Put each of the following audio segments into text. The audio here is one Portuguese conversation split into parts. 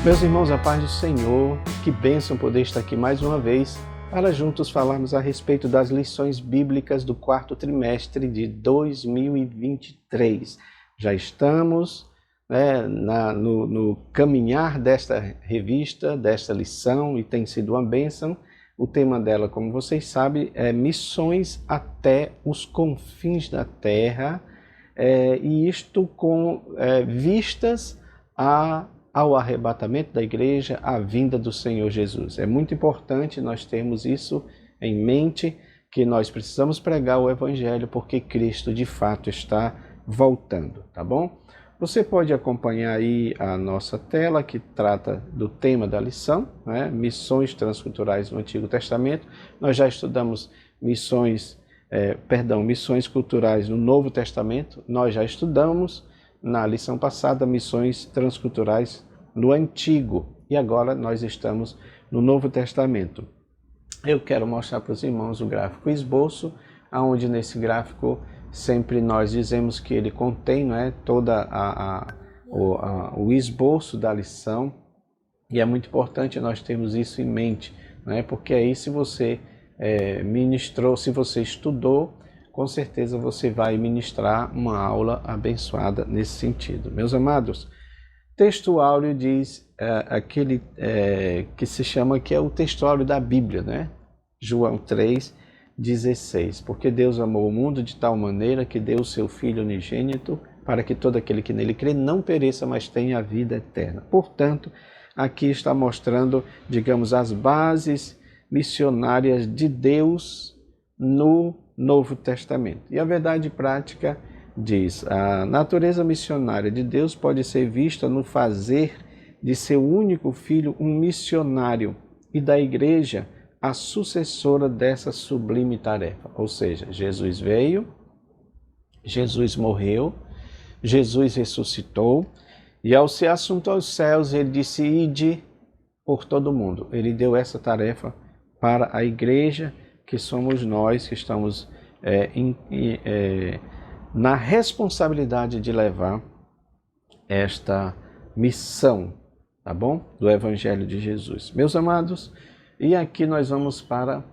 Meus irmãos, a paz do Senhor, que bênção poder estar aqui mais uma vez para juntos falarmos a respeito das lições bíblicas do quarto trimestre de 2023. Já estamos no caminhar desta revista, desta lição, e tem sido uma bênção. O tema dela, como vocês sabem, é Missões até os confins da terra, e isto com vistas ao arrebatamento da igreja, à vinda do Senhor Jesus. É muito importante nós termos isso em mente, que nós precisamos pregar o Evangelho porque Cristo de fato está voltando, tá bom? Você pode acompanhar aí a nossa tela que trata do tema da lição, né? Missões transculturais no Antigo Testamento. Nós já estudamos missões culturais no Novo Testamento. Nós já estudamos na lição passada missões transculturais no Antigo, e agora nós estamos no Novo Testamento. Eu quero mostrar para os irmãos o gráfico esboço, onde nesse gráfico sempre nós dizemos que ele contém toda o esboço da lição, e é muito importante nós termos isso em mente, porque aí se você ministrou, se você estudou, com certeza você vai ministrar uma aula abençoada nesse sentido. Meus amados, texto áureo diz aquele que se chama, que é o texto áureo da Bíblia, né? João 3,16. Porque Deus amou o mundo de tal maneira que deu o seu Filho unigênito, para que todo aquele que nele crê não pereça, mas tenha a vida eterna. Portanto, aqui está mostrando, digamos, as bases missionárias de Deus no Novo Testamento. E a verdade prática diz: a natureza missionária de Deus pode ser vista no fazer de seu único filho um missionário e da igreja a sucessora dessa sublime tarefa. Ou seja, Jesus veio, Jesus morreu, Jesus ressuscitou, e ao ser assunto aos céus, ele disse: ide por todo mundo. Ele deu essa tarefa para a igreja, que somos nós que estamos na responsabilidade de levar esta missão, tá bom? Do Evangelho de Jesus. Meus amados, e aqui nós vamos para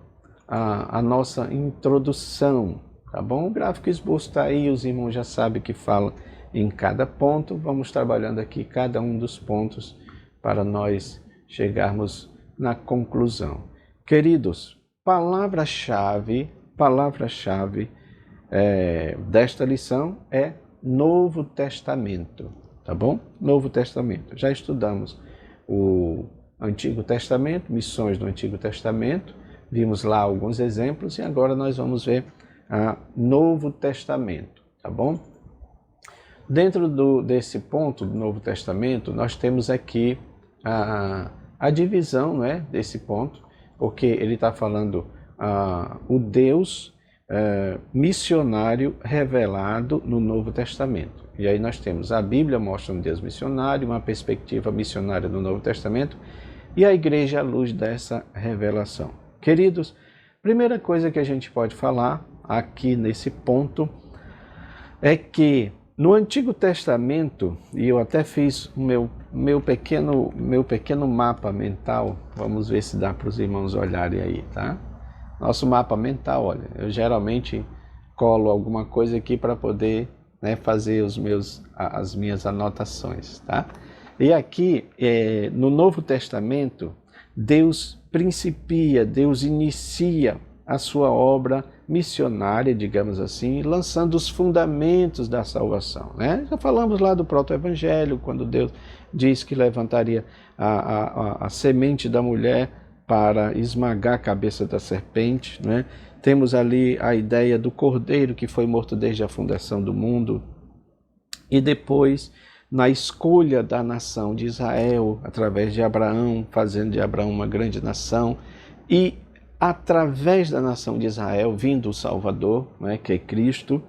a nossa introdução, tá bom? O gráfico esboço está aí, os irmãos já sabem que fala em cada ponto. Vamos trabalhando aqui cada um dos pontos para nós chegarmos na conclusão. Queridos, palavra-chave desta lição é Novo Testamento, tá bom? Novo Testamento. Já estudamos o Antigo Testamento, missões do Antigo Testamento, vimos lá alguns exemplos, e agora nós vamos ver o Novo Testamento, tá bom? Dentro desse ponto do Novo Testamento, nós temos aqui a divisão, desse ponto, porque ele está falando o Deus missionário revelado no Novo Testamento. E aí nós temos a Bíblia mostra um Deus missionário, uma perspectiva missionária no Novo Testamento, e a igreja à luz dessa revelação. Queridos, primeira coisa que a gente pode falar aqui nesse ponto é que no Antigo Testamento, e eu até fiz o meu pequeno mapa mental, vamos ver se dá para os irmãos olharem aí, tá? Nosso mapa mental, olha, eu geralmente colo alguma coisa aqui para poder fazer as minhas anotações, tá? E aqui, no Novo Testamento, Deus inicia a sua obra missionária, digamos assim, lançando os fundamentos da salvação, né? Já falamos lá do proto-evangelho, quando Deus diz que levantaria a semente da mulher para esmagar a cabeça da serpente, né? Temos ali a ideia do cordeiro que foi morto desde a fundação do mundo, e depois na escolha da nação de Israel, através de Abraão, fazendo de Abraão uma grande nação, e através da nação de Israel, vindo o Salvador, que é Cristo.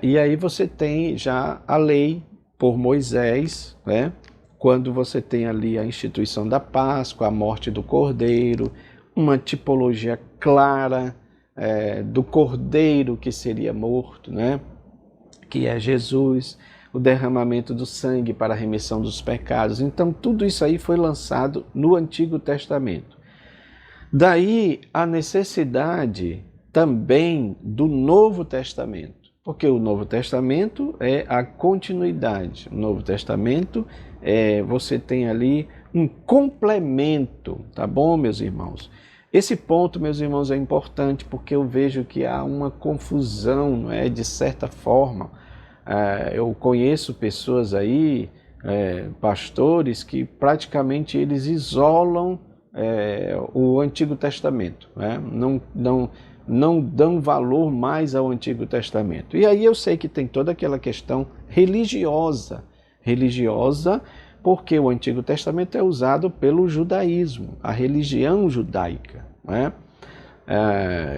E aí você tem já a lei por Moisés, quando você tem ali a instituição da Páscoa, a morte do Cordeiro, uma tipologia clara do Cordeiro que seria morto, que é Jesus. o derramamento do sangue para a remissão dos pecados. Então, tudo isso aí foi lançado no Antigo Testamento. Daí a necessidade também do Novo Testamento, porque o Novo Testamento é a continuidade. O Novo Testamento, você tem ali um complemento, tá bom, meus irmãos? Esse ponto, meus irmãos, é importante porque eu vejo que há uma confusão, não é? De certa forma. Eu conheço pessoas aí, pastores, que praticamente eles isolam o Antigo Testamento, né? Não dão valor mais ao Antigo Testamento. E aí eu sei que tem toda aquela questão religiosa, porque o Antigo Testamento é usado pelo judaísmo, a religião judaica, né?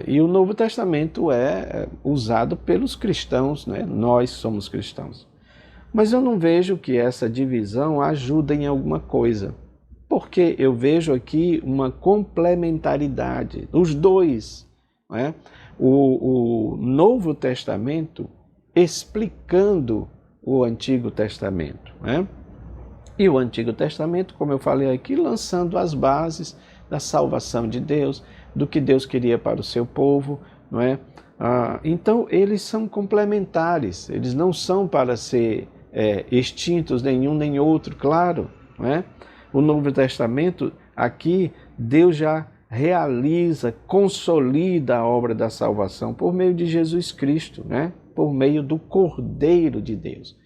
E o Novo Testamento é usado pelos cristãos, né? Nós somos cristãos. Mas eu não vejo que essa divisão ajuda em alguma coisa, porque eu vejo aqui uma complementaridade dos dois, né? O Novo Testamento explicando o Antigo Testamento, né? E o Antigo Testamento, como eu falei aqui, lançando as bases da salvação de Deus, do que Deus queria para o seu povo, não é? Então, eles são complementares, eles não são para ser extintos nenhum nem outro, claro, não é? O Novo Testamento, aqui, Deus já realiza, consolida a obra da salvação por meio de Jesus Cristo, né? Por meio do Cordeiro de Deus.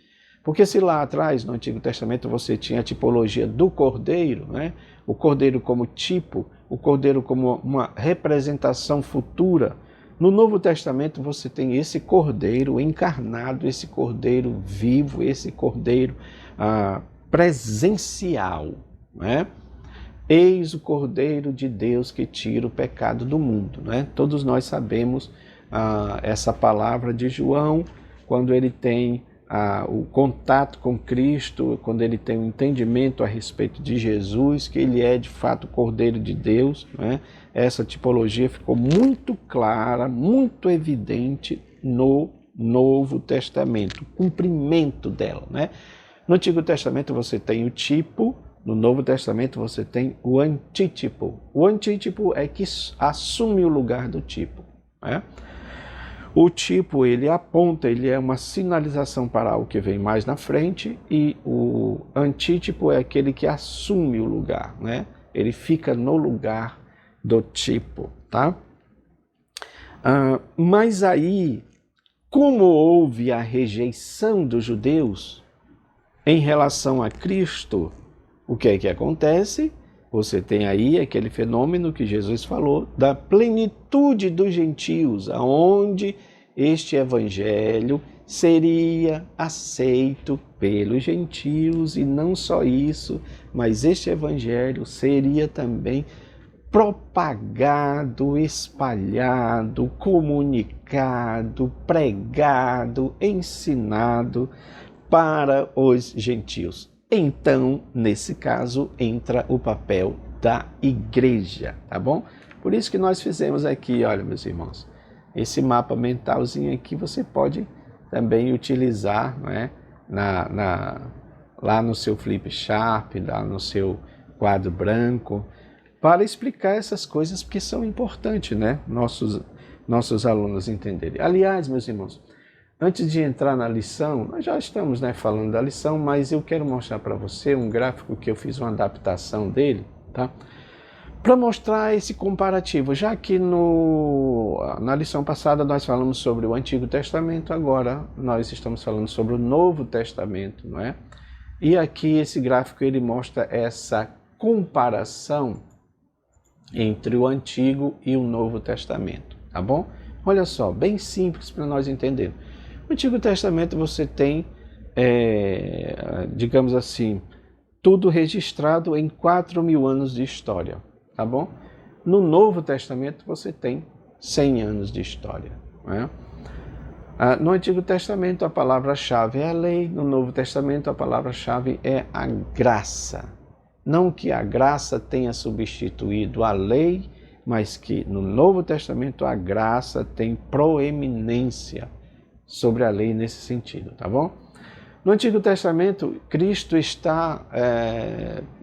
Porque se lá atrás, no Antigo Testamento, você tinha a tipologia do Cordeiro, né? O Cordeiro como tipo, o Cordeiro como uma representação futura, no Novo Testamento você tem esse Cordeiro encarnado, esse Cordeiro vivo, esse Cordeiro presencial, né? Eis o Cordeiro de Deus que tira o pecado do mundo, né? Todos nós sabemos essa palavra de João, quando ele tem o contato com Cristo, quando ele tem um entendimento a respeito de Jesus, que ele é de fato o Cordeiro de Deus, né? Essa tipologia ficou muito clara, muito evidente no Novo Testamento, o cumprimento dela, né? No Antigo Testamento você tem o tipo, no Novo Testamento você tem o antítipo. O antítipo é que assume o lugar do tipo, né? O tipo, ele aponta, ele é uma sinalização para o que vem mais na frente, e o antítipo é aquele que assume o lugar, né? Ele fica no lugar do tipo, tá? Mas aí, como houve a rejeição dos judeus em relação a Cristo, o que é que acontece? Você tem aí aquele fenômeno que Jesus falou da plenitude dos gentios, aonde este evangelho seria aceito pelos gentios, e não só isso, mas este evangelho seria também propagado, espalhado, comunicado, pregado, ensinado para os gentios. Então, nesse caso, entra o papel da igreja, tá bom? Por isso que nós fizemos aqui, olha, meus irmãos, esse mapa mentalzinho aqui você pode também utilizar, não é? Lá no seu flip chart, lá no seu quadro branco, para explicar essas coisas, porque são importantes, né? Nossos alunos entenderem. Aliás, meus irmãos, antes de entrar na lição, nós já estamos, né, falando da lição, mas eu quero mostrar para você um gráfico que eu fiz uma adaptação dele, tá? Para mostrar esse comparativo, já que na lição passada nós falamos sobre o Antigo Testamento, agora nós estamos falando sobre o Novo Testamento, não é? E aqui esse gráfico ele mostra essa comparação entre o Antigo e o Novo Testamento, tá bom? Olha só, bem simples para nós entendermos. No Antigo Testamento você tem, digamos assim, tudo registrado em 4.000 anos de história, tá bom? No Novo Testamento você tem 100 anos de história, né? No Antigo Testamento a palavra-chave é a lei, no Novo Testamento a palavra-chave é a graça. Não que a graça tenha substituído a lei, mas que no Novo Testamento a graça tem proeminência sobre a lei nesse sentido, tá bom? No Antigo Testamento, Cristo está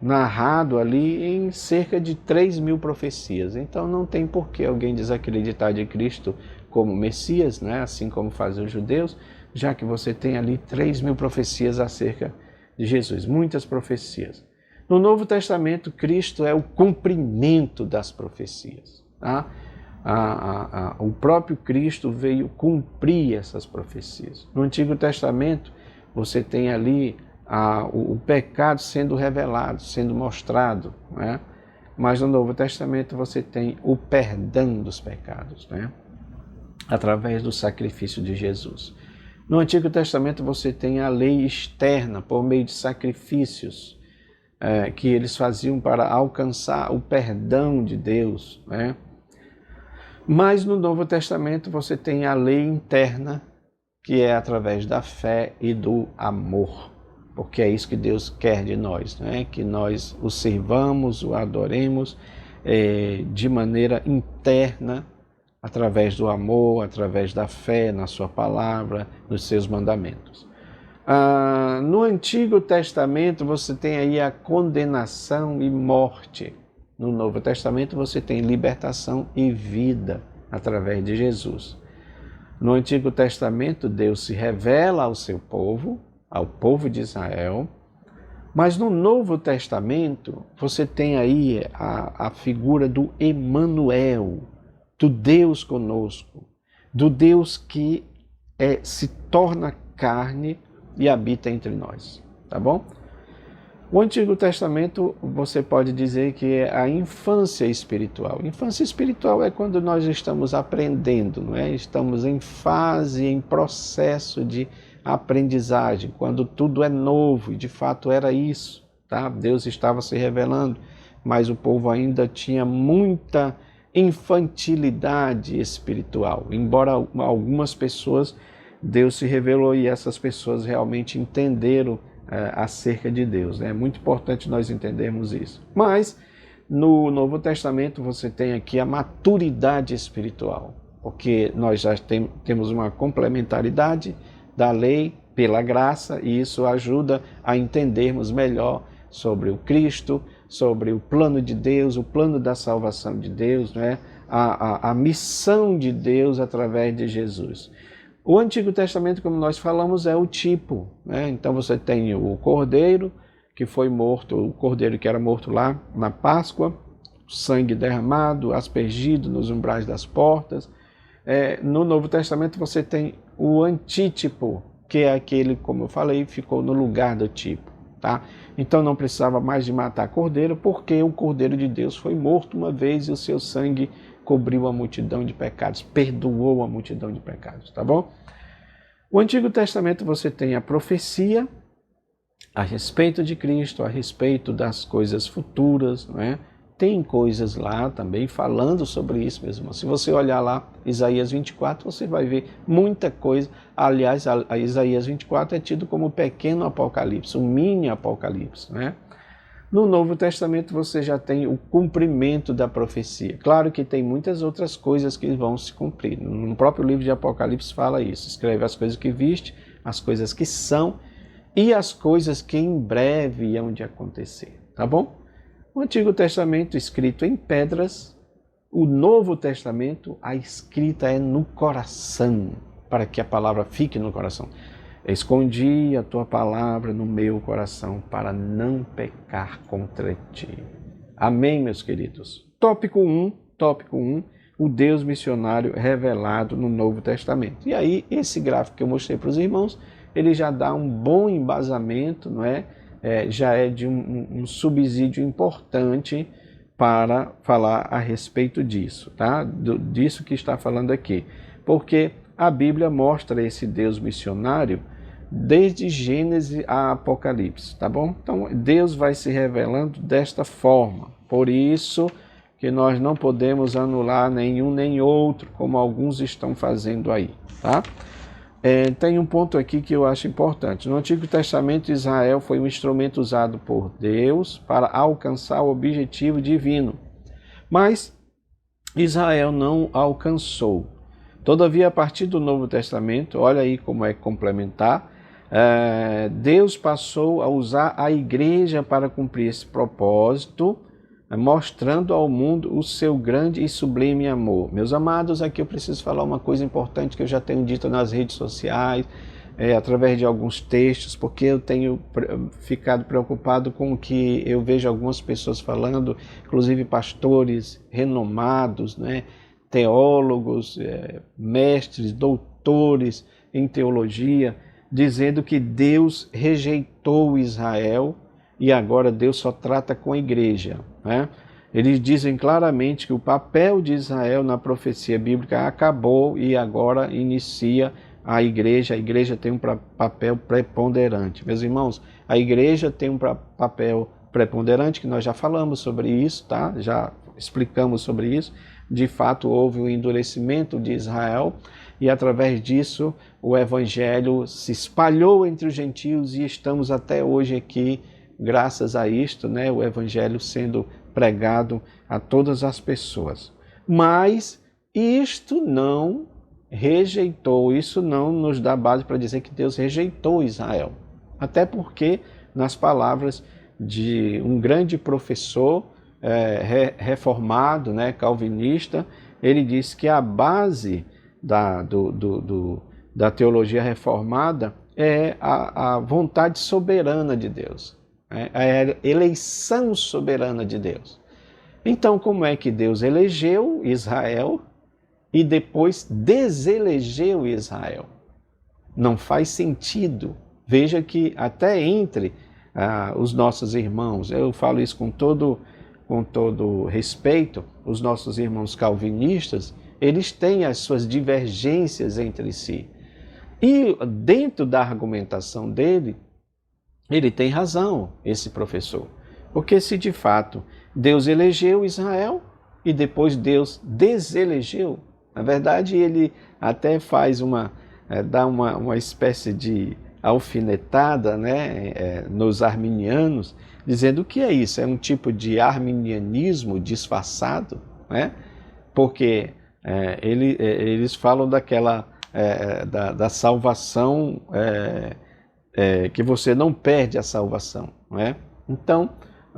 narrado ali em cerca de 3.000 profecias. Então não tem por que alguém desacreditar de Cristo como Messias, né? Assim como fazem os judeus, já que você tem ali 3.000 profecias acerca de Jesus, muitas profecias. No Novo Testamento, Cristo é o cumprimento das profecias. Tá? O próprio Cristo veio cumprir essas profecias. No Antigo Testamento, você tem ali o pecado sendo revelado, sendo mostrado, né? Mas no Novo Testamento você tem o perdão dos pecados, né? Através do sacrifício de Jesus. No Antigo Testamento você tem a lei externa, por meio de sacrifícios que eles faziam para alcançar o perdão de Deus, né? Mas no Novo Testamento você tem a lei interna, que é através da fé e do amor, porque é isso que Deus quer de nós, né? Que nós o sirvamos, o adoremos de maneira interna, através do amor, através da fé na sua palavra, nos seus mandamentos. No Antigo Testamento você tem aí a condenação e morte. No Novo Testamento você tem libertação e vida através de Jesus. No Antigo Testamento, Deus se revela ao seu povo, ao povo de Israel, mas no Novo Testamento, você tem aí a figura do Emanuel, do Deus conosco, do Deus que se torna carne e habita entre nós, tá bom? O Antigo Testamento, você pode dizer que é a infância espiritual. Infância espiritual é quando nós estamos aprendendo, não é? Estamos em fase, em processo de aprendizagem, quando tudo é novo, e de fato era isso, tá? Deus estava se revelando, mas o povo ainda tinha muita infantilidade espiritual. Embora algumas pessoas, Deus se revelou e essas pessoas realmente entenderam acerca de Deus. É muito importante nós entendermos isso. Mas no Novo Testamento você tem aqui a maturidade espiritual, porque nós já temos uma complementaridade da lei pela graça e isso ajuda a entendermos melhor sobre o Cristo, sobre o plano de Deus, o plano da salvação de Deus, né? a missão de Deus através de Jesus. O Antigo Testamento, como nós falamos, é o tipo, né? Então você tem o cordeiro que foi morto, o cordeiro que era morto lá na Páscoa, sangue derramado, aspergido nos umbrais das portas. No Novo Testamento você tem o antítipo, que é aquele, como eu falei, ficou no lugar do tipo. Tá? Então não precisava mais de matar cordeiro, porque o Cordeiro de Deus foi morto uma vez e o seu sangue cobriu a multidão de pecados, perdoou a multidão de pecados, tá bom? O Antigo Testamento você tem a profecia a respeito de Cristo, a respeito das coisas futuras, não é? Tem coisas lá também falando sobre isso mesmo. Se você olhar lá, Isaías 24, você vai ver muita coisa. Aliás, a Isaías 24 é tido como um pequeno apocalipse, um mini apocalipse, né? No Novo Testamento você já tem o cumprimento da profecia. Claro que tem muitas outras coisas que vão se cumprir. No próprio livro de Apocalipse fala isso. Escreve as coisas que viste, as coisas que são e as coisas que em breve hão de acontecer, tá bom? O Antigo Testamento escrito em pedras, o Novo Testamento, a escrita é no coração, para que a palavra fique no coração. Escondi a tua palavra no meu coração para não pecar contra ti. Amém, meus queridos? Tópico 1, o Deus missionário revelado no Novo Testamento. E aí, esse gráfico que eu mostrei para os irmãos, ele já dá um bom embasamento, não é? Já é de um subsídio importante para falar a respeito disso, tá? Disso que está falando aqui. Porque a Bíblia mostra esse Deus missionário desde Gênesis a Apocalipse, tá bom? Então, Deus vai se revelando desta forma. Por isso que nós não podemos anular nenhum nem outro, como alguns estão fazendo aí, tá? Tem um ponto aqui que eu acho importante. No Antigo Testamento, Israel foi um instrumento usado por Deus para alcançar o objetivo divino. Mas Israel não alcançou. Todavia, a partir do Novo Testamento, olha aí como é complementar, Deus passou a usar a igreja para cumprir esse propósito, mostrando ao mundo o seu grande e sublime amor. Meus amados, aqui eu preciso falar uma coisa importante que eu já tenho dito nas redes sociais, através de alguns textos, porque eu tenho ficado preocupado com o que eu vejo algumas pessoas falando, inclusive pastores renomados, né, teólogos, mestres, doutores em teologia, dizendo que Deus rejeitou Israel e agora Deus só trata com a igreja, né? Eles dizem claramente que o papel de Israel na profecia bíblica acabou e agora inicia a igreja tem um papel preponderante. Meus irmãos, a igreja tem um papel preponderante, que nós já falamos sobre isso, tá? Já explicamos sobre isso. De fato, houve um endurecimento de Israel e através disso o evangelho se espalhou entre os gentios e estamos até hoje aqui, graças a isto, né? O evangelho sendo pregado a todas as pessoas. Mas isto não rejeitou, isso não nos dá base para dizer que Deus rejeitou Israel. Até porque, nas palavras de um grande professor reformado, né, calvinista, ele disse que a base da teologia reformada é a vontade soberana de Deus, a eleição soberana de Deus. Então, como é que Deus elegeu Israel e depois deselegeu Israel? Não faz sentido. Veja que até entre os nossos irmãos, eu falo isso com todo respeito, os nossos irmãos calvinistas, eles têm as suas divergências entre si. E dentro da argumentação dele, ele tem razão, esse professor. Porque se de fato Deus elegeu Israel e depois Deus deselegeu, na verdade ele até faz dá uma espécie de alfinetada, né, nos arminianos, dizendo que é isso, é um tipo de arminianismo disfarçado, né? Porque eles falam daquela da salvação, que você não perde a salvação, não é? Então,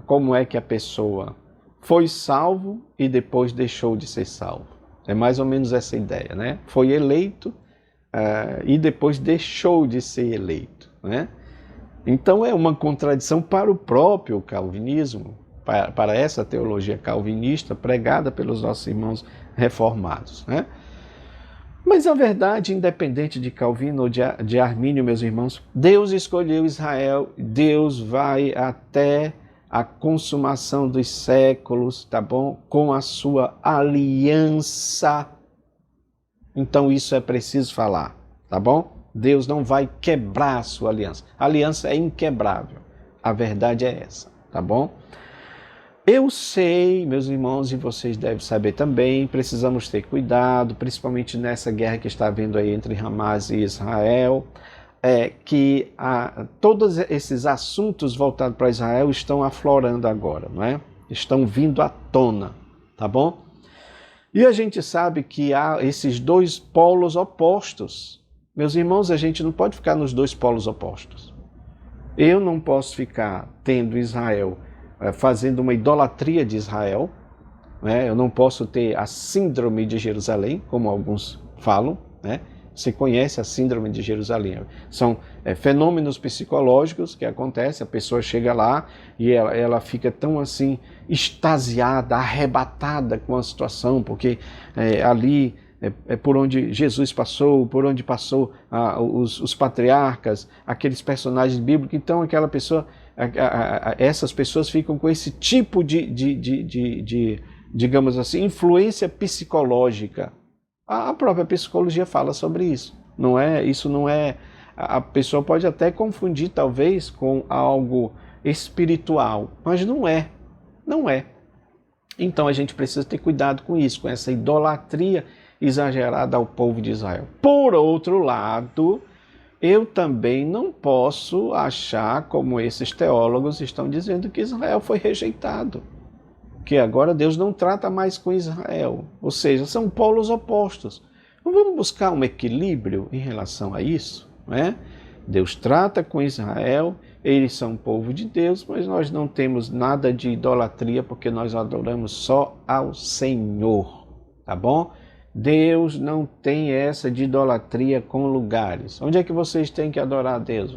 como é que a pessoa foi salvo e depois deixou de ser salvo? É mais ou menos essa ideia, né? Foi eleito e depois deixou de ser eleito, né? Então é uma contradição para o próprio calvinismo, para essa teologia calvinista pregada pelos nossos irmãos reformados, né? Mas a verdade, independente de Calvino ou de Armínio, meus irmãos, Deus escolheu Israel, Deus vai até a consumação dos séculos, tá bom? Com a sua aliança. Então isso é preciso falar, tá bom? Deus não vai quebrar a sua aliança. A aliança é inquebrável. A verdade é essa, tá bom? Eu sei, meus irmãos, e vocês devem saber também, precisamos ter cuidado, principalmente nessa guerra que está havendo aí entre Hamas e Israel, que todos esses assuntos voltados para Israel estão aflorando agora, não é? Estão vindo à tona, tá bom? E a gente sabe que há esses dois polos opostos. Meus irmãos, a gente não pode ficar nos dois polos opostos. Eu não posso ficar tendo Israel, fazendo uma idolatria de Israel, né? Eu não posso ter a síndrome de Jerusalém, como alguns falam, né? Você conhece a síndrome de Jerusalém. São fenômenos psicológicos que acontecem, a pessoa chega lá e ela fica tão assim, extasiada, arrebatada com a situação, porque ali é por onde Jesus passou, por onde passou os patriarcas, aqueles personagens bíblicos. Então aquela pessoa, essas pessoas ficam com esse tipo de digamos assim, influência psicológica. A própria psicologia fala sobre isso. Isso não é. A pessoa pode até confundir, talvez, com algo espiritual, mas não é. Não é. Então a gente precisa ter cuidado com isso, com essa idolatria exagerada ao povo de Israel. Por outro lado, eu também não posso achar, como esses teólogos estão dizendo, que Israel foi rejeitado, que agora Deus não trata mais com Israel. Ou seja, são polos opostos. Não vamos buscar um equilíbrio em relação a isso, né? Deus trata com Israel, eles são povo de Deus, mas nós não temos nada de idolatria, porque nós adoramos só ao Senhor, tá bom? Deus não tem essa de idolatria com lugares. Onde é que vocês têm que adorar a Deus?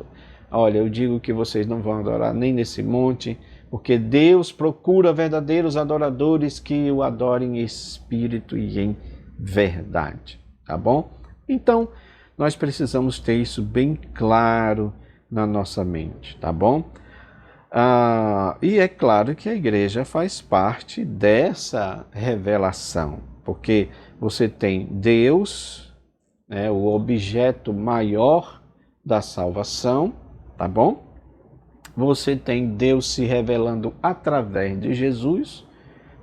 Olha, eu digo que vocês não vão adorar nem nesse monte, porque Deus procura verdadeiros adoradores que o adorem em espírito e em verdade, tá bom? Então, nós precisamos ter isso bem claro na nossa mente, tá bom? E é claro que a igreja faz parte dessa revelação, porque você tem Deus, né, o objeto maior da salvação, tá bom? Você tem Deus se revelando através de Jesus,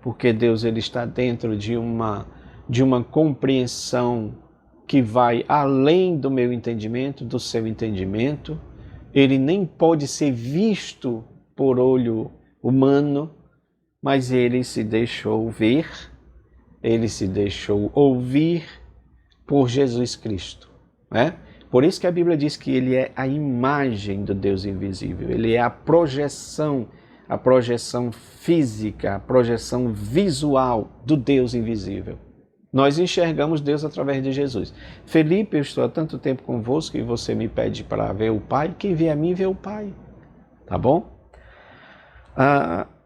porque Deus ele está dentro de uma compreensão que vai além do meu entendimento, do seu entendimento. Ele nem pode ser visto por olho humano, mas ele se deixou ver, ele se deixou ouvir por Jesus Cristo, né? Por isso que a Bíblia diz que ele é a imagem do Deus invisível, ele é a projeção física, a projeção visual do Deus invisível. Nós enxergamos Deus através de Jesus. Felipe, eu estou há tanto tempo convosco e você me pede para ver o Pai. Quem vê a mim, vê o Pai. Tá bom?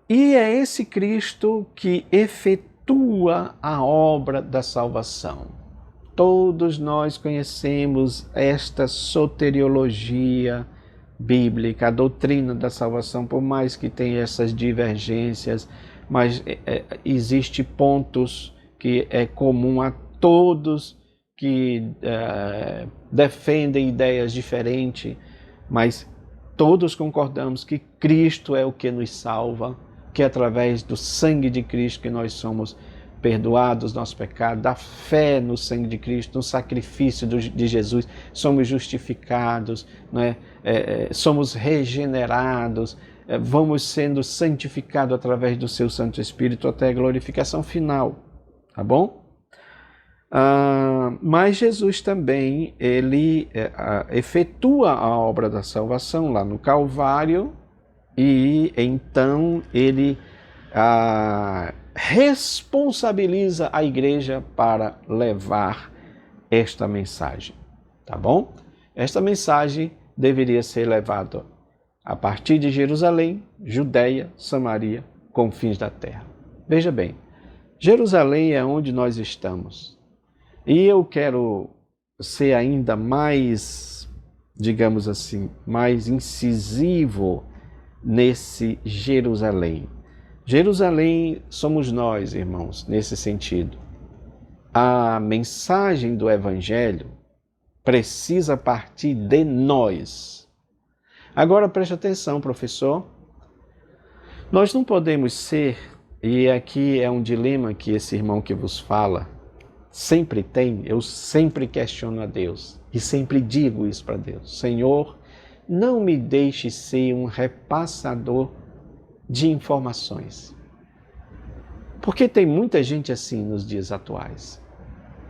E é esse Cristo que efetua a obra da salvação. Todos nós conhecemos esta soteriologia bíblica, a doutrina da salvação, por mais que tenha essas divergências, mas existe pontos que é comum a todos que defendem ideias diferentes, mas todos concordamos que Cristo é o que nos salva, que é através do sangue de Cristo que nós somos perdoados nossos pecados, da fé no sangue de Cristo, no sacrifício de Jesus, somos justificados, né? Somos regenerados, vamos sendo santificados através do seu Santo Espírito até a glorificação final, tá bom? Mas Jesus também, ele efetua a obra da salvação lá no Calvário e então ele responsabiliza a igreja para levar esta mensagem, tá bom? Esta mensagem deveria ser levada a partir de Jerusalém, Judeia, Samaria, confins da terra. Veja bem, Jerusalém é onde nós estamos. E eu quero ser ainda mais, digamos assim, mais incisivo nesse Jerusalém. Jerusalém somos nós, irmãos, nesse sentido. A mensagem do Evangelho precisa partir de nós. Agora preste atenção, professor. Nós não podemos ser, e aqui é um dilema que esse irmão que vos fala sempre tem, eu sempre questiono a Deus e sempre digo isso para Deus. Senhor, não me deixe ser um repassador de informações. Porque tem muita gente assim nos dias atuais.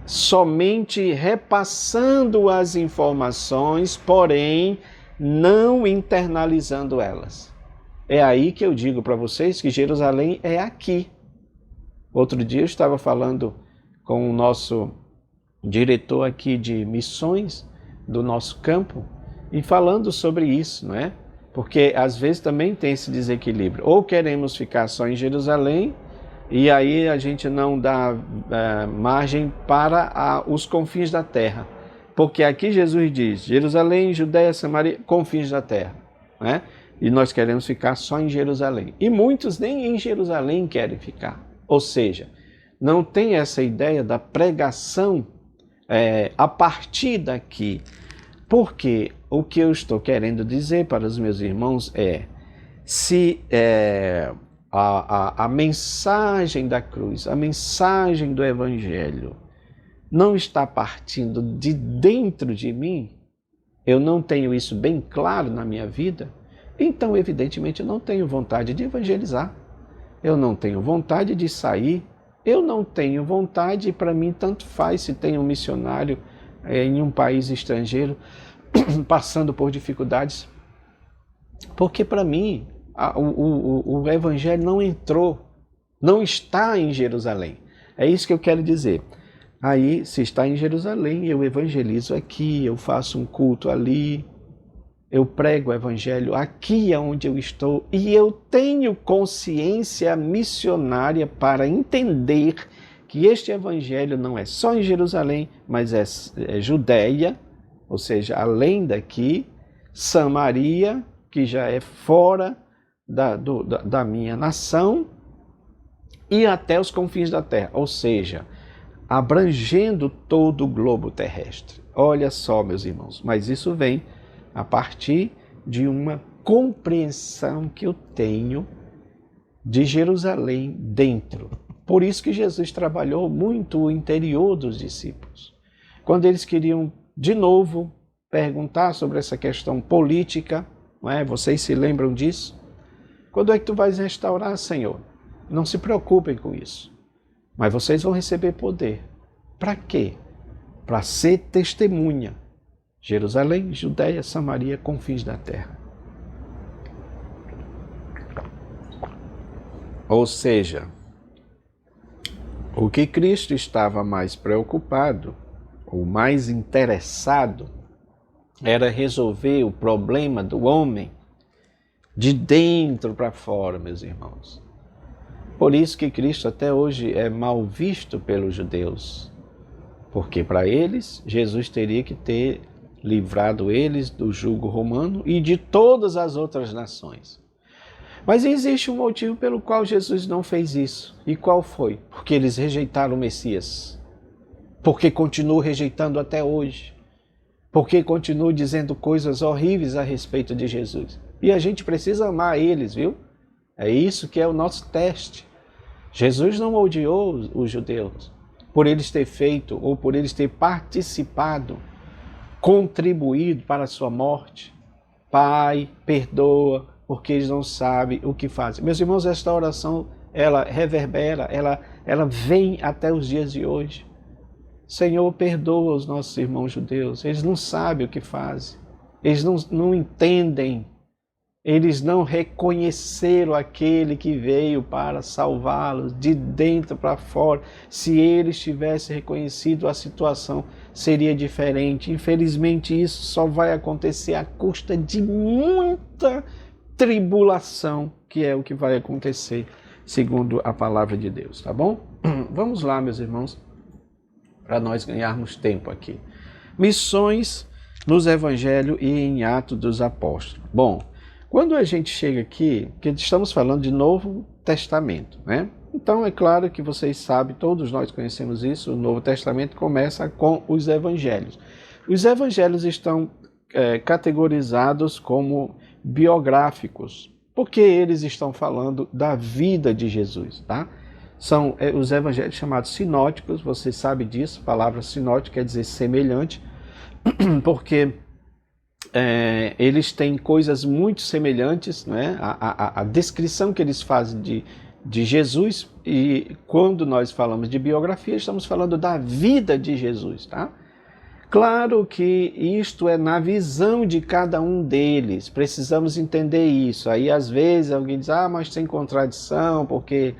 Somente repassando as informações, porém não internalizando elas. É aí que eu digo para vocês que Jerusalém é aqui. Outro dia eu estava falando com o nosso diretor aqui de missões do nosso campo e falando sobre isso, não é? Porque às vezes também tem esse desequilíbrio. Ou queremos ficar só em Jerusalém e aí a gente não dá margem para os confins da terra. Porque aqui Jesus diz, Jerusalém, Judeia, Samaria, confins da terra, né? E nós queremos ficar só em Jerusalém. E muitos nem em Jerusalém querem ficar. Ou seja, não tem essa ideia da pregação a partir daqui. Porque o que eu estou querendo dizer para os meus irmãos se a mensagem da cruz, a mensagem do Evangelho não está partindo de dentro de mim, eu não tenho isso bem claro na minha vida, então evidentemente eu não tenho vontade de evangelizar, eu não tenho vontade de sair, eu não tenho vontade, para mim tanto faz se tem um missionário em um país estrangeiro, passando por dificuldades, porque para mim o evangelho não entrou, não está em Jerusalém. É isso que eu quero dizer. Aí, se está em Jerusalém, eu evangelizo aqui, eu faço um culto ali, eu prego o evangelho aqui onde eu estou, e eu tenho consciência missionária para entender que este evangelho não é só em Jerusalém, mas é Judeia, ou seja, além daqui, Samaria, que já é fora da minha nação, e até os confins da terra, ou seja, abrangendo todo o globo terrestre. Olha só, meus irmãos, mas isso vem a partir de uma compreensão que eu tenho de Jerusalém dentro. Por isso que Jesus trabalhou muito o interior dos discípulos. Quando eles queriam, de novo, perguntar sobre essa questão política, não é? Vocês se lembram disso? Quando é que tu vais restaurar, Senhor? Não se preocupem com isso. Mas vocês vão receber poder. Para quê? Para ser testemunha. Jerusalém, Judeia, Samaria, confins da terra. Ou seja, o que Cristo estava mais preocupado, ou mais interessado, era resolver o problema do homem de dentro para fora, meus irmãos. Por isso que Cristo até hoje é mal visto pelos judeus, porque para eles, Jesus teria que ter livrado eles do jugo romano e de todas as outras nações. Mas existe um motivo pelo qual Jesus não fez isso. E qual foi? Porque eles rejeitaram o Messias. Porque continuam rejeitando até hoje. Porque continuam dizendo coisas horríveis a respeito de Jesus. E a gente precisa amar eles, viu? É isso que é o nosso teste. Jesus não odiou os judeus por eles ter feito ou por eles ter participado, contribuído para a sua morte. Pai, perdoa, porque eles não sabem o que fazem. Meus irmãos, esta oração, ela reverbera, ela vem até os dias de hoje. Senhor, perdoa os nossos irmãos judeus, eles não sabem o que fazem, eles não entendem, eles não reconheceram aquele que veio para salvá-los de dentro para fora. Se eles tivessem reconhecido, a situação seria diferente. Infelizmente, isso só vai acontecer à custa de muita tribulação, que é o que vai acontecer segundo a palavra de Deus, tá bom? Vamos lá, meus irmãos, para nós ganharmos tempo aqui. Missões nos Evangelhos e em Atos dos Apóstolos. Bom, quando a gente chega aqui, que estamos falando de Novo Testamento, né? Então é claro que vocês sabem, todos nós conhecemos isso, o Novo Testamento começa com os Evangelhos. Os Evangelhos estão categorizados como biográficos, porque eles estão falando da vida de Jesus, tá? São os evangelhos chamados sinóticos, você sabe disso, a palavra sinótico quer dizer semelhante, porque eles têm coisas muito semelhantes, né? A descrição que eles fazem de Jesus, e quando nós falamos de biografia, estamos falando da vida de Jesus, tá? Claro que isto é na visão de cada um deles, precisamos entender isso. Aí às vezes alguém diz, mas tem contradição, porque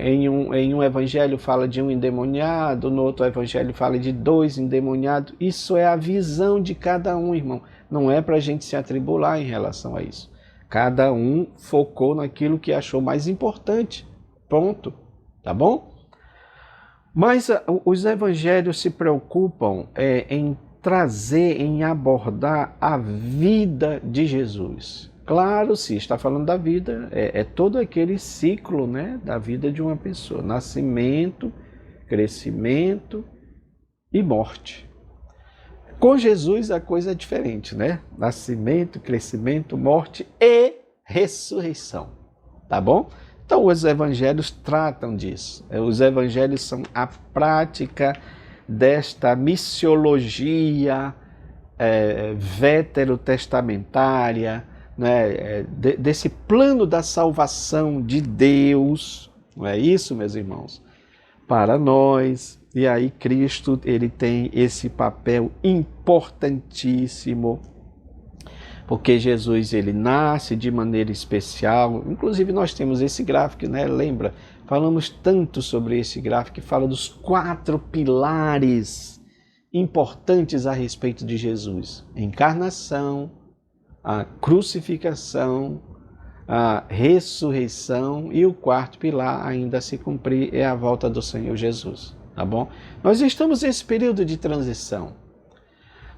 em um evangelho fala de um endemoniado, no outro evangelho fala de 2 endemoniados. Isso é a visão de cada um, irmão. Não é para a gente se atribular em relação a isso. Cada um focou naquilo que achou mais importante. Ponto. Tá bom? Mas os evangelhos se preocupam em trazer, em abordar a vida de Jesus. Claro, se está falando da vida, é todo aquele ciclo, né, da vida de uma pessoa. Nascimento, crescimento e morte. Com Jesus a coisa é diferente, né? Nascimento, crescimento, morte e ressurreição. Tá bom? Então os evangelhos tratam disso. Os evangelhos são a prática desta missiologia veterotestamentária, né, desse plano da salvação de Deus, não é isso, meus irmãos? Para nós, E aí Cristo, ele tem esse papel importantíssimo, porque Jesus, ele nasce de maneira especial. Inclusive nós temos esse gráfico, né? Lembra? Falamos tanto sobre esse gráfico que fala dos 4 pilares importantes a respeito de Jesus: a encarnação, a crucificação, a ressurreição, e o 4º pilar ainda a se cumprir é a volta do Senhor Jesus, tá bom? Nós estamos nesse período de transição.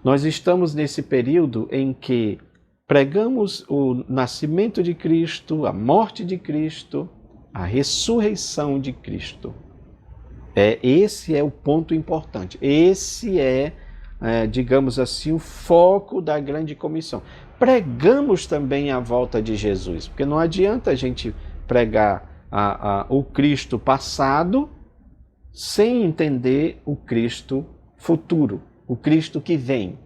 Nós estamos nesse período em que pregamos o nascimento de Cristo, a morte de Cristo, a ressurreição de Cristo. Esse é o ponto importante. Esse digamos assim, o foco da grande comissão. Pregamos também a volta de Jesus, porque não adianta a gente pregar o Cristo passado sem entender o Cristo futuro, o Cristo que vem,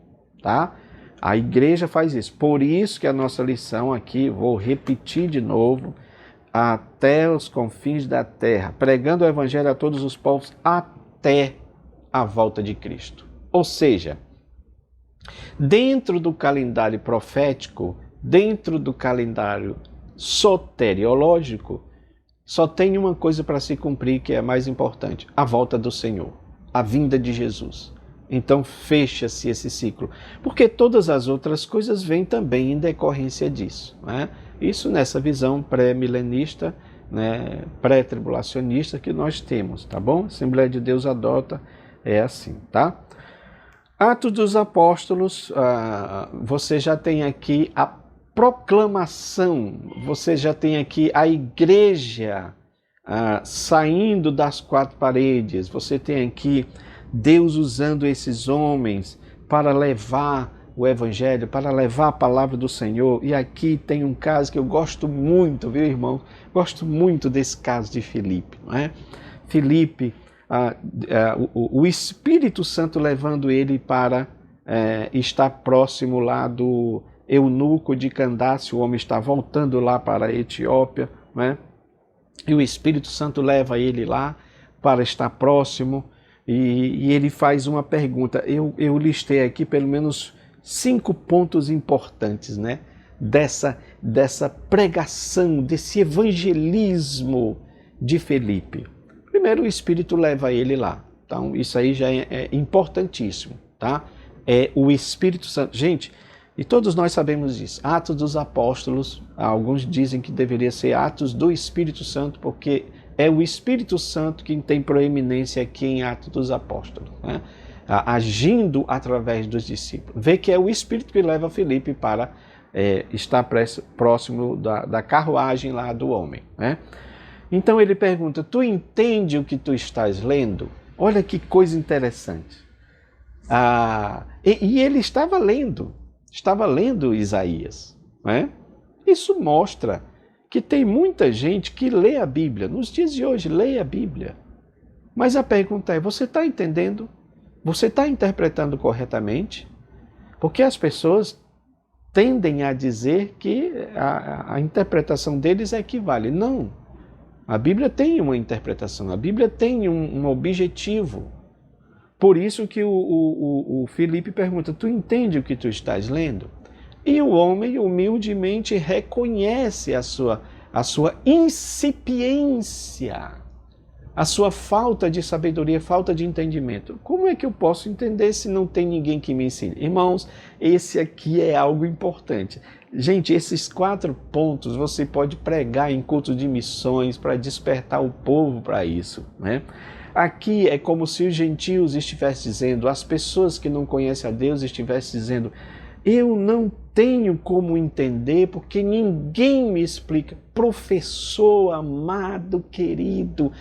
tá? A igreja faz isso. Por isso que a nossa lição aqui, vou repetir de novo: até os confins da terra, pregando o evangelho a todos os povos até a volta de Cristo. Ou seja, dentro do calendário profético, dentro do calendário soteriológico, só tem uma coisa para se cumprir que é a mais importante: a volta do Senhor, a vinda de Jesus. Então fecha-se esse ciclo, porque todas as outras coisas vêm também em decorrência disso, né? Isso nessa visão pré-milenista, né, pré-tribulacionista que nós temos, tá bom? A Assembleia de Deus adota, é assim, tá? Atos dos Apóstolos, você já tem aqui a proclamação, você já tem aqui a igreja saindo das 4 paredes, você tem aqui Deus usando esses homens para levar o evangelho, para levar a palavra do Senhor. E aqui tem um caso que eu gosto muito, viu, irmão? Gosto muito desse caso de Filipe, não é? Filipe, o Espírito Santo levando ele para estar próximo lá do eunuco de Candace. O homem está voltando lá para a Etiópia, não é? E o Espírito Santo leva ele lá para estar próximo, e ele faz uma pergunta. Eu listei aqui pelo menos 5 pontos importantes, né, dessa pregação, desse evangelismo de Filipe. Primeiro, o Espírito leva ele lá. Então, isso aí já é importantíssimo, tá? É o Espírito Santo. Gente, e todos nós sabemos disso. Atos dos Apóstolos, alguns dizem que deveria ser Atos do Espírito Santo, porque é o Espírito Santo quem tem proeminência aqui em Atos dos Apóstolos, né? Agindo através dos discípulos. Vê que é o Espírito que leva Filipe para estar próximo da carruagem lá do homem, né? Então ele pergunta: tu entende o que tu estás lendo? Olha que coisa interessante. E ele estava lendo Isaías, né? Isso mostra que tem muita gente que lê a Bíblia, nos dias de hoje lê a Bíblia. Mas a pergunta é: você está entendendo? Você está interpretando corretamente? Porque as pessoas tendem a dizer que a interpretação deles é que vale. Não. A Bíblia tem uma interpretação, a Bíblia tem um objetivo. Por isso que o Filipe pergunta: tu entende o que tu estás lendo? E o homem humildemente reconhece a sua incipiência, a sua falta de sabedoria, falta de entendimento. Como é que eu posso entender se não tem ninguém que me ensine? Irmãos, esse aqui é algo importante. Gente, esses 4 pontos você pode pregar em cultos de missões para despertar o povo para isso, né? Aqui é como se os gentios estivessem dizendo, as pessoas que não conhecem a Deus estivessem dizendo: eu não tenho como entender porque ninguém me explica. Professor amado, querido,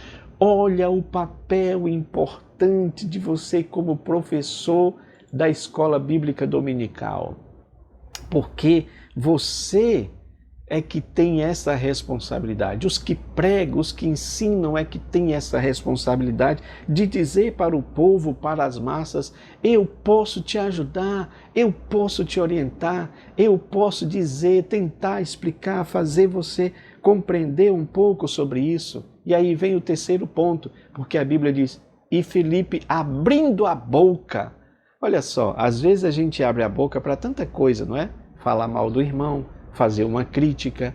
olha o papel importante de você como professor da escola bíblica dominical. Porque você é que tem essa responsabilidade. Os que pregam, os que ensinam é que tem essa responsabilidade de dizer para o povo, para as massas: eu posso te ajudar, eu posso te orientar, eu posso dizer, tentar explicar, fazer você compreender um pouco sobre isso. E aí vem o 3º ponto, porque a Bíblia diz: e Felipe abrindo a boca. Olha só, às vezes a gente abre a boca para tanta coisa, não é? Falar mal do irmão, fazer uma crítica.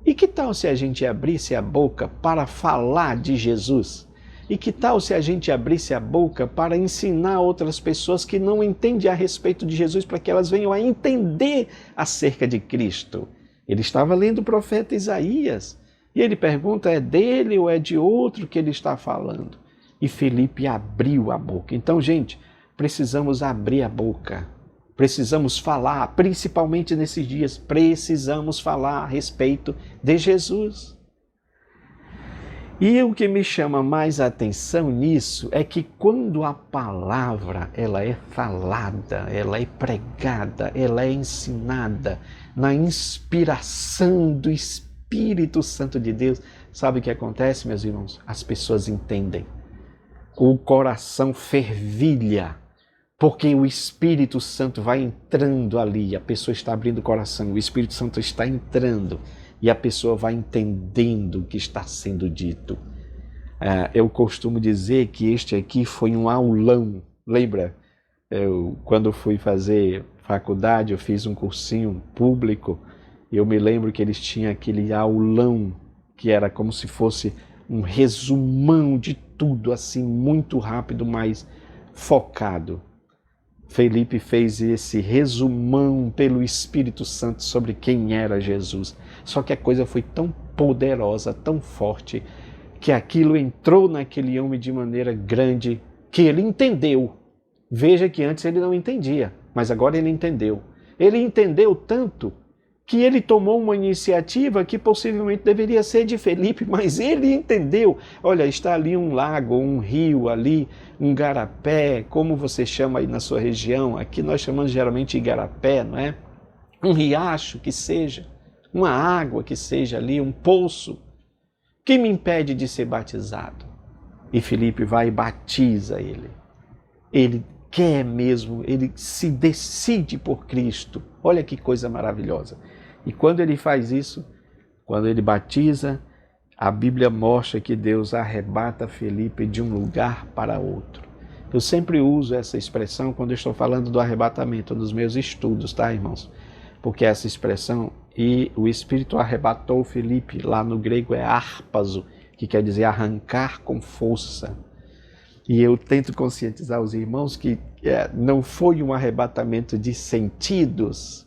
E que tal se a gente abrisse a boca para falar de Jesus? E que tal se a gente abrisse a boca para ensinar outras pessoas que não entendem a respeito de Jesus, para que elas venham a entender acerca de Cristo? Ele estava lendo o profeta Isaías e ele pergunta, é dele ou é de outro que ele está falando? E Felipe abriu a boca. Então, gente, precisamos abrir a boca. Precisamos falar, principalmente nesses dias, precisamos falar a respeito de Jesus. E o que me chama mais a atenção nisso é que quando a palavra ela é falada, ela é pregada, ela é ensinada na inspiração do Espírito Santo de Deus, sabe o que acontece, meus irmãos? As pessoas entendem. O coração fervilha, porque o Espírito Santo vai entrando ali, a pessoa está abrindo o coração, o Espírito Santo está entrando e a pessoa vai entendendo o que está sendo dito. Eu costumo dizer que este aqui foi um aulão. Lembra? Quando fui fazer faculdade, eu fiz um cursinho público e eu me lembro que eles tinham aquele aulão que era como se fosse um resumão de tudo, assim, muito rápido, mas focado. Felipe fez esse resumão pelo Espírito Santo sobre quem era Jesus. Só que a coisa foi tão poderosa, tão forte, que aquilo entrou naquele homem de maneira grande, que ele entendeu. Veja que antes ele não entendia, mas agora ele entendeu. Ele entendeu tanto que ele tomou uma iniciativa que possivelmente deveria ser de Felipe, mas ele entendeu. Olha, está ali um lago, um rio ali, um igarapé, como você chama aí na sua região, aqui nós chamamos geralmente de igarapé, não é? Um riacho que seja, uma água que seja ali, um poço. Que me impede de ser batizado? E Felipe vai e batiza ele. Ele quer mesmo, ele se decide por Cristo. Olha que coisa maravilhosa. E quando ele faz isso, quando ele batiza, a Bíblia mostra que Deus arrebata Felipe de um lugar para outro. Eu sempre uso essa expressão quando eu estou falando do arrebatamento nos meus estudos, tá, irmãos? Porque essa expressão, e o Espírito arrebatou Felipe, lá no grego é harpazo, que quer dizer arrancar com força. E eu tento conscientizar os irmãos que não foi um arrebatamento de sentidos,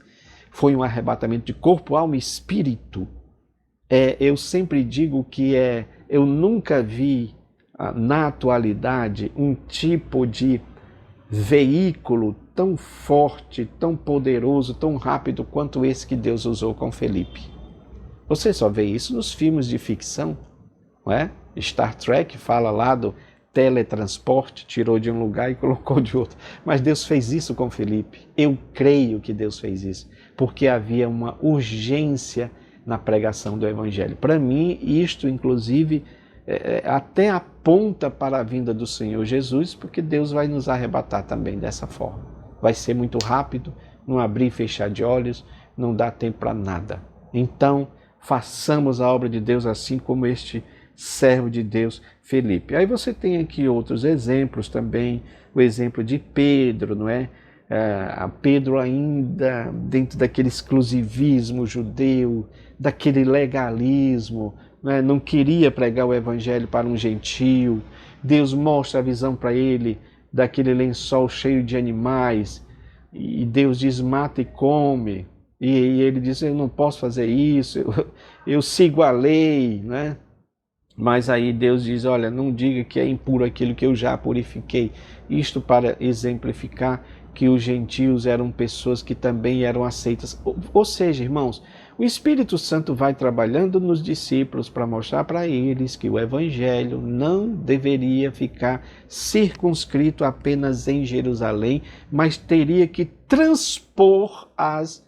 foi um arrebatamento de corpo, alma e espírito. Eu sempre digo que eu nunca vi na atualidade um tipo de veículo tão forte, tão poderoso, tão rápido quanto esse que Deus usou com Felipe. Você só vê isso nos filmes de ficção, não é? Star Trek fala lá do teletransporte, tirou de um lugar e colocou de outro. Mas Deus fez isso com Felipe. Eu creio que Deus fez isso, porque havia uma urgência na pregação do Evangelho. Para mim, isto, inclusive, até aponta para a vinda do Senhor Jesus, porque Deus vai nos arrebatar também dessa forma. Vai ser muito rápido, não abrir e fechar de olhos, não dá tempo para nada. Então, façamos a obra de Deus assim como este servo de Deus, Felipe. Aí você tem aqui outros exemplos também, o exemplo de Pedro, não é? Pedro ainda dentro daquele exclusivismo judeu, daquele legalismo, não queria pregar o evangelho para um gentio. Deus mostra a visão para ele daquele lençol cheio de animais, e Deus diz, mata e come, e ele diz, eu não posso fazer isso, eu sigo a lei, né? Mas aí Deus diz, olha, não diga que é impuro aquilo que eu já purifiquei. Isto para exemplificar que os gentios eram pessoas que também eram aceitas. Ou seja, irmãos, o Espírito Santo vai trabalhando nos discípulos para mostrar para eles que o Evangelho não deveria ficar circunscrito apenas em Jerusalém, mas teria que transpor as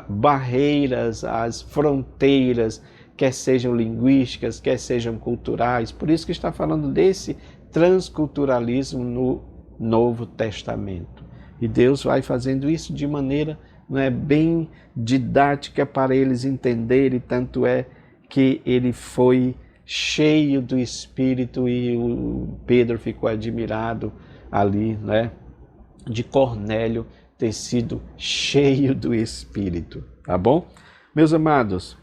barreiras, as fronteiras, quer sejam linguísticas, quer sejam culturais. Por isso que está falando desse transculturalismo no Novo Testamento. E Deus vai fazendo isso de maneira bem didática para eles entenderem, tanto é que ele foi cheio do Espírito, e o Pedro ficou admirado ali, né, de Cornélio ter sido cheio do Espírito, tá bom? Meus amados,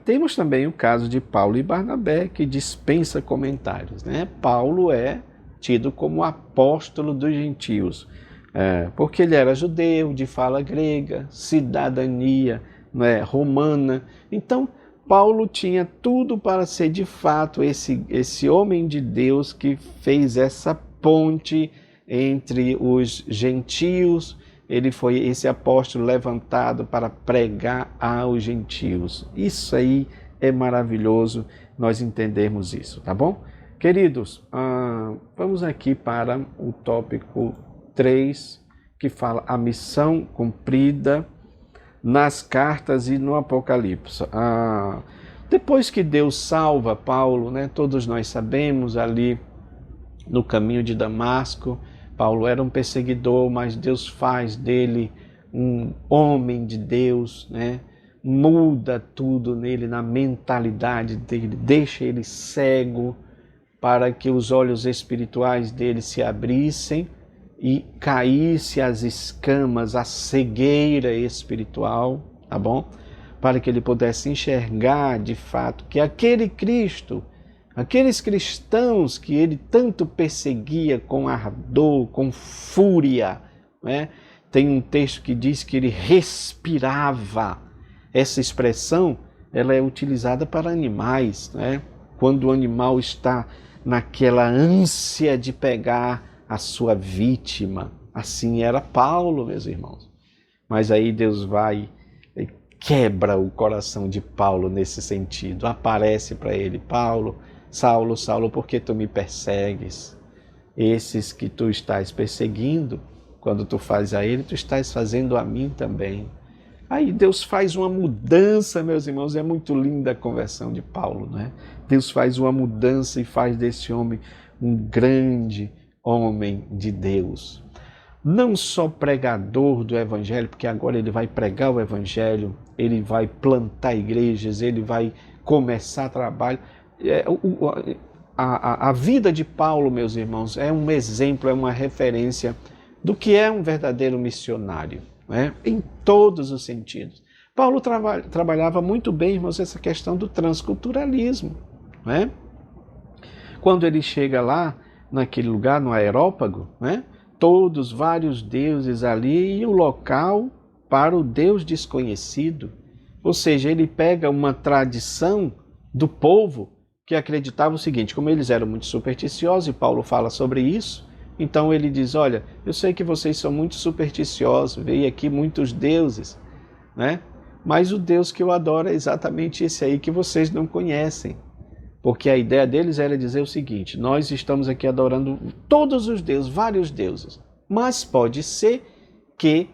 temos também o caso de Paulo e Barnabé, que dispensa comentários, né? Paulo é tido como apóstolo dos gentios, porque ele era judeu, de fala grega, cidadania, né, romana. Então, Paulo tinha tudo para ser de fato esse homem de Deus que fez essa ponte entre os gentios. Ele foi esse apóstolo levantado para pregar aos gentios. Isso aí é maravilhoso nós entendermos isso, tá bom? Queridos, vamos aqui para o tópico 3, que fala a missão cumprida nas cartas e no Apocalipse. Depois que Deus salva Paulo, né, todos nós sabemos, ali no caminho de Damasco, Paulo era um perseguidor, mas Deus faz dele um homem de Deus, né? Muda tudo nele, na mentalidade dele, deixa ele cego para que os olhos espirituais dele se abrissem e caísse as escamas, a cegueira espiritual, tá bom? Para que ele pudesse enxergar de fato que aquele Cristo, aqueles cristãos que ele tanto perseguia com ardor, com fúria, né? Tem um texto que diz que ele respirava. Essa expressão, ela é utilizada para animais, né? Quando o animal está naquela ânsia de pegar a sua vítima. Assim era Paulo, meus irmãos. Mas aí Deus vai e quebra o coração de Paulo nesse sentido. Aparece para ele: Paulo, Saulo, Saulo, por que tu me persegues? Esses que tu estás perseguindo, quando tu fazes a ele, tu estás fazendo a mim também. Aí Deus faz uma mudança, meus irmãos. É muito linda a conversão de Paulo, né? Deus faz uma mudança e faz desse homem um grande homem de Deus. Não só pregador do Evangelho, porque agora ele vai pregar o Evangelho, ele vai plantar igrejas, ele vai começar trabalho. A vida de Paulo, meus irmãos, é um exemplo, é uma referência do que é um verdadeiro missionário, né? Em todos os sentidos. Paulo trabalhava muito bem, irmãos, essa questão do transculturalismo, né? Quando ele chega lá, naquele lugar, no Areópago, né? Todos, vários deuses ali, e o local para o Deus desconhecido. Ou seja, ele pega uma tradição do povo que acreditava o seguinte: como eles eram muito supersticiosos, e Paulo fala sobre isso, então ele diz: olha, eu sei que vocês são muito supersticiosos, veio aqui muitos deuses, né? Mas o Deus que eu adoro é exatamente esse aí que vocês não conhecem. Porque a ideia deles era dizer o seguinte: nós estamos aqui adorando todos os deuses, vários deuses, mas pode ser que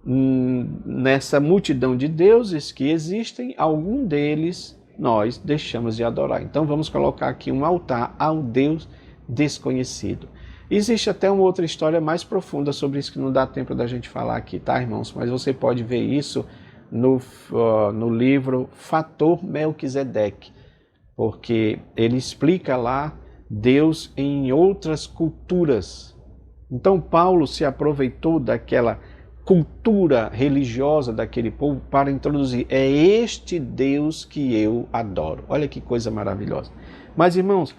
nessa multidão de deuses que existem, algum deles nós deixamos de adorar. Então vamos colocar aqui um altar ao Deus desconhecido. Existe até uma outra história mais profunda sobre isso que não dá tempo da gente falar aqui, tá, irmãos? Mas você pode ver isso no livro Fator Melquisedeque, porque ele explica lá Deus em outras culturas. Então Paulo se aproveitou daquela cultura religiosa daquele povo para introduzir: é este Deus que eu adoro. Olha que coisa maravilhosa. Mas, irmãos,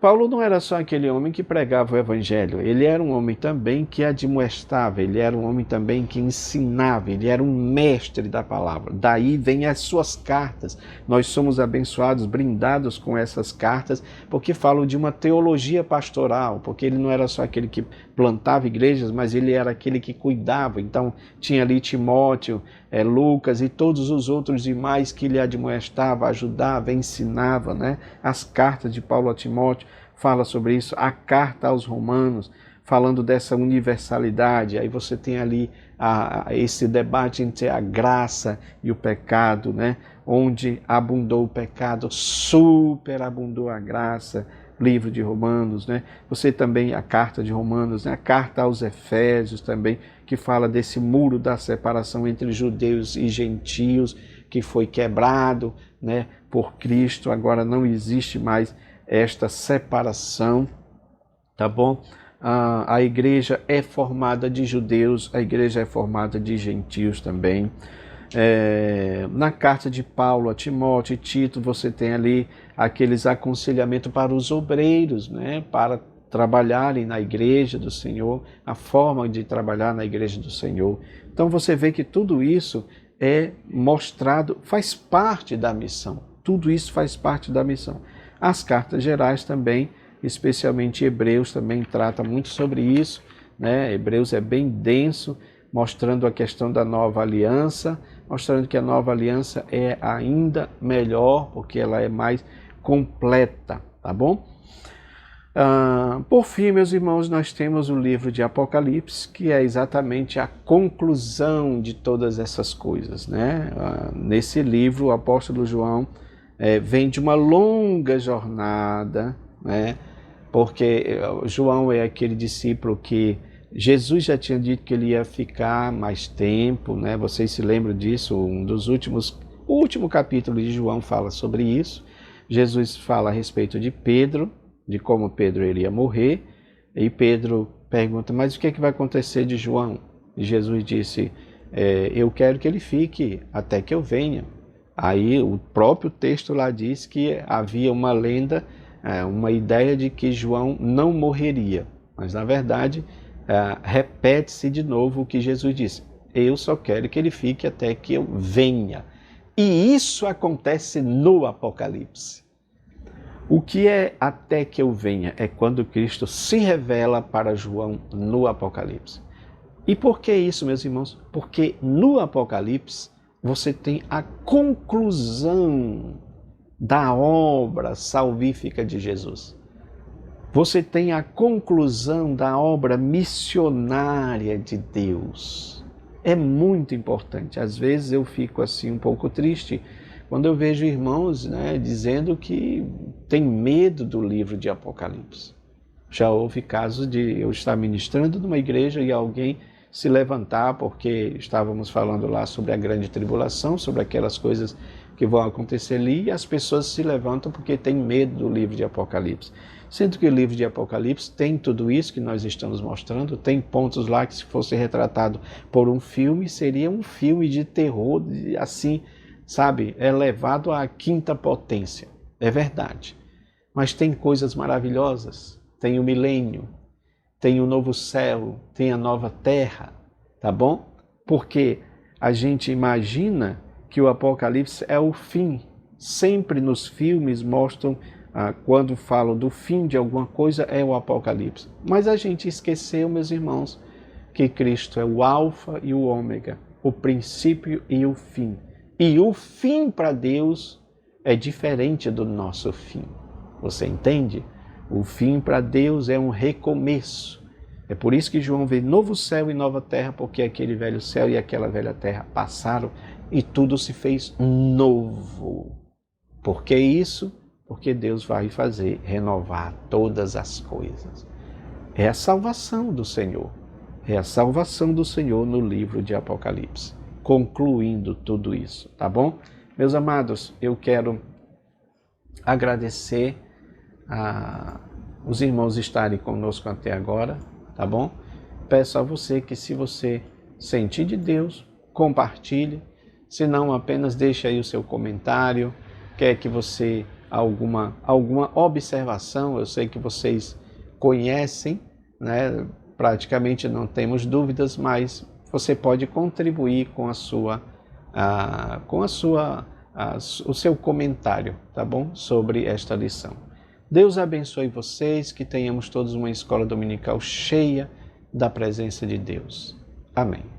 Paulo não era só aquele homem que pregava o Evangelho, ele era um homem também que admoestava, ele era um homem também que ensinava, ele era um mestre da palavra. Daí vem as suas cartas. Nós somos abençoados, brindados com essas cartas, porque falam de uma teologia pastoral, porque ele não era só aquele que plantava igrejas, mas ele era aquele que cuidava. Então tinha ali Timóteo, Lucas e todos os outros demais que lhe admoestava, ajudava, ensinava, né? As cartas de Paulo a Timóteo fala sobre isso, a carta aos Romanos, falando dessa universalidade. Aí você tem ali esse debate entre a graça e o pecado, né? Onde abundou o pecado, superabundou a graça. Livro de Romanos, né? Você também, a carta de Romanos, né? A carta aos Efésios também, que fala desse muro da separação entre judeus e gentios, que foi quebrado, né? por Cristo, agora não existe mais esta separação, tá bom? A igreja é formada de judeus, a igreja é formada de gentios também. Na carta de Paulo a Timóteo e Tito, você tem ali aqueles aconselhamentos para os obreiros, né? Para trabalharem na igreja do Senhor, a forma de trabalhar na igreja do Senhor. Então você vê que tudo isso é mostrado, faz parte da missão. Tudo isso faz parte da missão. As cartas gerais também, especialmente Hebreus, também trata muito sobre isso, né? Hebreus é bem denso, mostrando a questão da nova aliança, mostrando que a nova aliança é ainda melhor, porque ela é mais completa, tá bom? Por fim, meus irmãos, nós temos o livro de Apocalipse, que é exatamente a conclusão de todas essas coisas, né? Nesse livro, o apóstolo João vem de uma longa jornada, né? Porque João é aquele discípulo que Jesus já tinha dito que ele ia ficar mais tempo, né? Vocês se lembram disso? O último capítulo de João fala sobre isso. Jesus fala a respeito de Pedro, de como Pedro iria morrer, e Pedro pergunta, mas o que é que vai acontecer de João? E Jesus disse, eu quero que ele fique até que eu venha. Aí o próprio texto lá diz que havia uma lenda, uma ideia de que João não morreria, mas na verdade repete-se de novo o que Jesus disse, eu só quero que ele fique até que eu venha. E isso acontece no Apocalipse. O que é até que eu venha? É quando Cristo se revela para João no Apocalipse. E por que isso, meus irmãos? Porque no Apocalipse você tem a conclusão da obra salvífica de Jesus. Você tem a conclusão da obra missionária de Deus. É muito importante. Às vezes eu fico assim um pouco triste quando eu vejo irmãos, né, dizendo que tem medo do livro de Apocalipse. Já houve casos de eu estar ministrando numa igreja e alguém se levantar porque estávamos falando lá sobre a grande tribulação, sobre aquelas coisas que vão acontecer ali, e as pessoas se levantam porque têm medo do livro de Apocalipse. Sendo que o livro de Apocalipse tem tudo isso que nós estamos mostrando, tem pontos lá que se fosse retratado por um filme, seria um filme de terror, assim, sabe, elevado à quinta potência. É verdade. Mas tem coisas maravilhosas. Tem o milênio, tem o novo céu, tem a nova terra, tá bom? Porque a gente imagina que o Apocalipse é o fim. Sempre nos filmes mostram, quando falam do fim de alguma coisa, é o Apocalipse. Mas a gente esqueceu, meus irmãos, que Cristo é o Alfa e o Ômega, o princípio e o fim. E o fim para Deus é diferente do nosso fim. Você entende? O fim para Deus é um recomeço. É por isso que João vê novo céu e nova terra, porque aquele velho céu e aquela velha terra passaram e tudo se fez novo. Por que isso? Porque Deus vai fazer renovar todas as coisas. É a salvação do Senhor. É a salvação do Senhor no livro de Apocalipse. Concluindo tudo isso, tá bom? Meus amados, eu quero agradecer os irmãos estarem conosco até agora, tá bom? Peço a você que, se você sentir de Deus, compartilhe, se não, apenas deixe aí o seu comentário, quer que você, alguma observação, eu sei que vocês conhecem, né? Praticamente não temos dúvidas, mas você pode contribuir com o seu comentário, tá bom? Sobre esta lição. Deus abençoe vocês, que tenhamos todos uma escola dominical cheia da presença de Deus. Amém.